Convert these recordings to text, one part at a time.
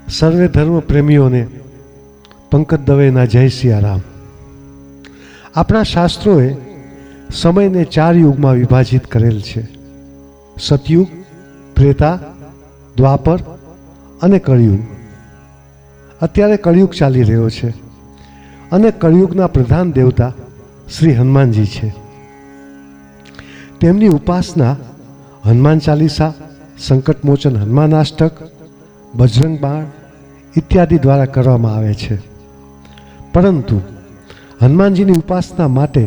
સર્વે ધર્મ પ્રેમીઓને પંકજ દવેના જય સિયારામ. આપણા શાસ્ત્રોએ સમયને 4 યુગમાં વિભાજિત કરેલ છે: સતયુગ, ત્રેતા, દ્વાપર અને કળિયુગ. અત્યારે કળિયુગ ચાલી રહ્યો છે અને કળિયુગના પ્રધાન દેવતા શ્રી હનુમાનજી છે. તેમની ઉપાસના હનુમાન ચાલીસા, સંકટમોચન હનુમાનાષ્ટક, બજરંગ બાણ ઇત્યાદિ દ્વારા કરવામાં આવે છે. પરંતુ હનુમાનજીની ઉપાસના માટે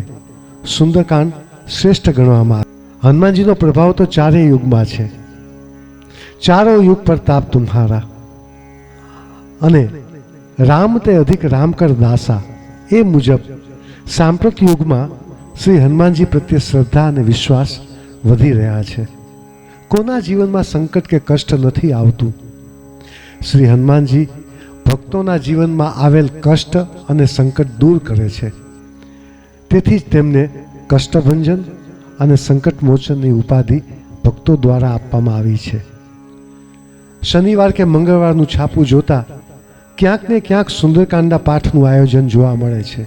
સુંદરકાંડ શ્રેષ્ઠ ગણવામાં આવે. હનુમાનજીનો પ્રભાવ તો 4 યુગમાં છે. 4 યુગ પર તાપ તુમ્હારા અને રામ તે અધિક રામ કર દાસા. એ મુજબ સાંપ્રત યુગમાં શ્રી હનુમાનજી પ્રત્યે શ્રદ્ધા અને વિશ્વાસ વધી રહ્યા છે. કોના જીવનમાં સંકટ કે કષ્ટ નથી આવતું? શ્રી હનુમાનજી ભક્તોના જીવનમાં આવેલ કષ્ટ અને સંકટ દૂર કરે છે. તેથી જ તેમને કષ્ટભંજન અને સંકટમોચનની ઉપાધિ ભક્તો દ્વારા આપવામાં આવી છે. શનિવાર કે મંગળવારનું છાપું જોતા ક્યાંક ને ક્યાંક સુંદરકાંડના પાઠનું આયોજન જોવા મળે છે.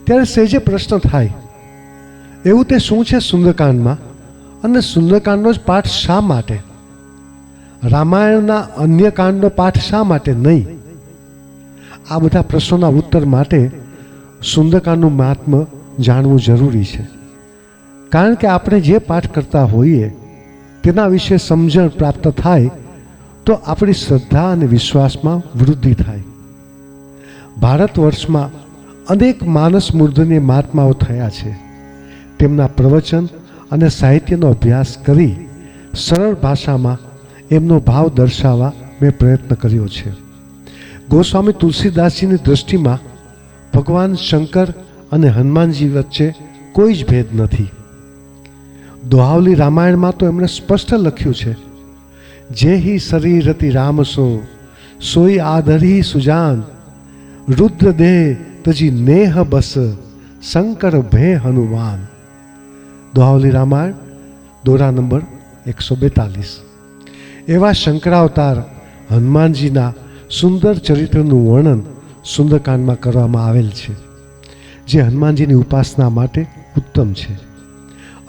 ત્યારે સહેજે પ્રશ્ન થાય, એવું તે શું છે સુંદરકાંડમાં અને સુંદરકાંડનો જ પાઠ શા માટે? રામાયણના અન્ય કાંડનો પાઠ શા માટે નહીં? આ બધા પ્રશ્નોના ઉત્તર માટે સુંદરકાંડનું મહાત્મ્ય જાણવું જરૂરી છે. કારણ કે આપણે જે પાઠ કરતા હોઈએ તેના વિશે સમજણ પ્રાપ્ત થાય તો આપણી શ્રદ્ધા અને વિશ્વાસમાં વૃદ્ધિ થાય. ભારત વર્ષમાં અનેક માનસ મૂર્ધન્ય મહાત્માઓ થયા છે. તેમના પ્રવચન અને સાહિત્યનો અભ્યાસ કરી સરળ ભાષામાં એમનો ભાવ દર્શાવવા મેં પ્રયત્ન કર્યો છે. ગોસ્વામી તુલસીદાસજીની દૃષ્ટિમાં ભગવાન શંકર અને હનુમાનજી વચ્ચે કોઈ જ ભેદ નથી. દોહાવલી રામાયણમાં તો એમણે સ્પષ્ટ લખ્યું છે, જે હિ શરીરતિ રામસો સોઈ આધરી સુજાન રુદ્ર દેહ તજી નેહ બસ શંકર ભે હનુમાન. દોહાવલી રામાયણ દોરા નંબર 142. એવા શંકરાવતાર હનુમાનજીના સુંદર ચરિત્રનું વર્ણન સુંદરકાંડમાં કરવામાં આવેલ છે, જે હનુમાનજીની ઉપાસના માટે ઉત્તમ છે.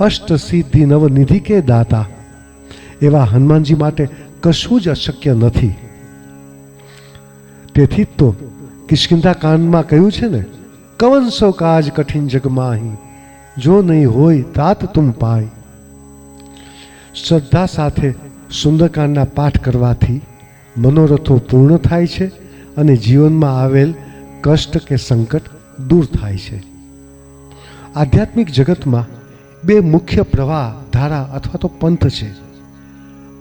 અષ્ટ સિદ્ધિ નવનિધિ કે દાતા એવા હનુમાનજી માટે કશું જ અશક્ય નથી. તેથી જ તો કિષ્કિંધા કાંડમાં કહ્યું છે ને, કવન સો કાજ કઠિન જગમાહી જો નહીં હોય તાત તુમ પાય. શ્રદ્ધા સાથે સુંદરકાંડના પાઠ કરવાથી મનોરથો પૂર્ણ થાય છે અને જીવનમાં આવેલ કષ્ટ કે સંકટ દૂર થાય છે. આધ્યાત્મિક જગતમાં 2 મુખ્ય પ્રવાહ, ધારા અથવા તો પંથ છે: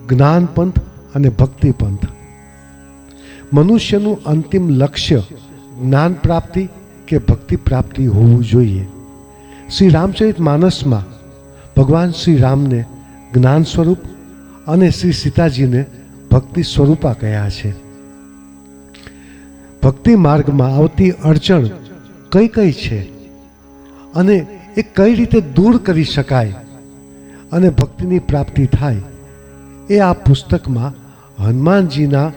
જ્ઞાન પંથ અને ભક્તિ પંથ. મનુષ્યનું અંતિમ લક્ષ્ય જ્ઞાન પ્રાપ્તિ કે ભક્તિ પ્રાપ્તિ હોવું જોઈએ. શ્રી રામચરિત માનસમાં ભગવાન શ્રી રામને જ્ઞાન સ્વરૂપ અને શ્રી સીતાજીને ભક્તિ સ્વરૂપા કહ્યા છે. ભક્તિ માર્ગમાં આવતી અડચણ કઈ કઈ છે અને એ કઈ રીતે દૂર કરી શકાય અને ભક્તિની પ્રાપ્તિ થાય, એ આ પુસ્તકમાં હનુમાનજીના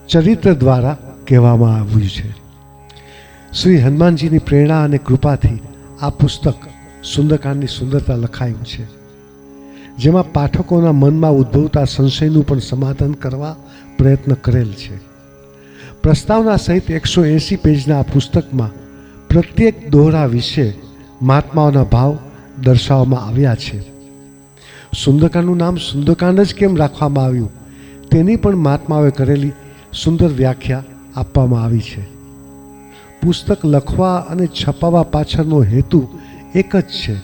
ચરિત્ર દ્વારા કહેવામાં આવ્યું છે. શ્રી હનુમાનજીની પ્રેરણા અને કૃપાથી આ પુસ્તક સુંદરકાંડની સુંદરતા લખાયું છે, જેમાં પાઠકોના મનમાં ઉદ્ભવતા સંશયનું પણ સમાધાન કરવા પ્રયત્ન કરેલ છે. પ્રસ્તાવના સહિત 180 પેજના આ પુસ્તકમાં પ્રત્યેક દોહરા વિશે મહાત્માઓના ભાવ દર્શાવવામાં આવ્યા છે. સુંદરકાંડનું નામ સુંદરકાંડ જ કેમ રાખવામાં આવ્યું તેની પણ મહાત્માઓએ કરેલી સુંદર વ્યાખ્યા આપવામાં આવી છે. પુસ્તક લખવા અને છપાવવા પાછળનો હેતુ એક જ છે: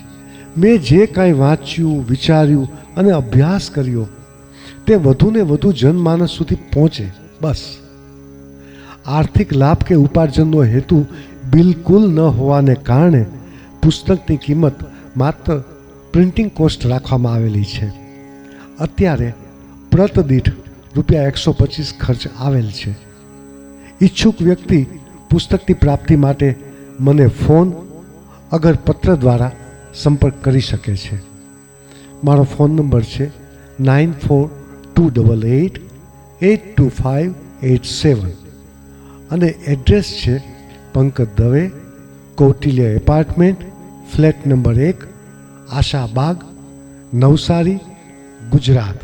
મેં જે કાંઈ વાંચ્યું, વિચાર્યું અને અભ્યાસ કર્યો તે વધુને વધુ જનમાનસ સુધી પહોંચે, બસ. આર્થિક લાભ કે ઉપાર્જનનો હેતુ બિલકુલ ન હોવાને કારણે પુસ્તકની કિંમત માત્ર પ્રિન્ટિંગ કોસ્ટ રાખવામાં આવેલી છે. અત્યારે પ્રત દીઠ ₹125 ખર્ચ આવેલ છે. ઈચ્છુક વ્યક્તિ પુસ્તકની પ્રાપ્તિ માટે મને ફોન અગર પત્ર દ્વારા સંપર્ક કરી શકે છે. મારો ફોન નંબર છે 94288825 87 અને એડ્રેસ છે Pankaj Dave, Kautilya apartment, flat number 1, Ashabag, Navsari, Gujarat.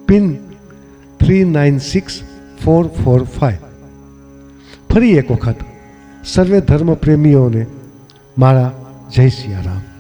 Pin 396445. ફરી એક વખત સર્વે ધર્મ પ્રેમીઓને મારા જય સિયારામ.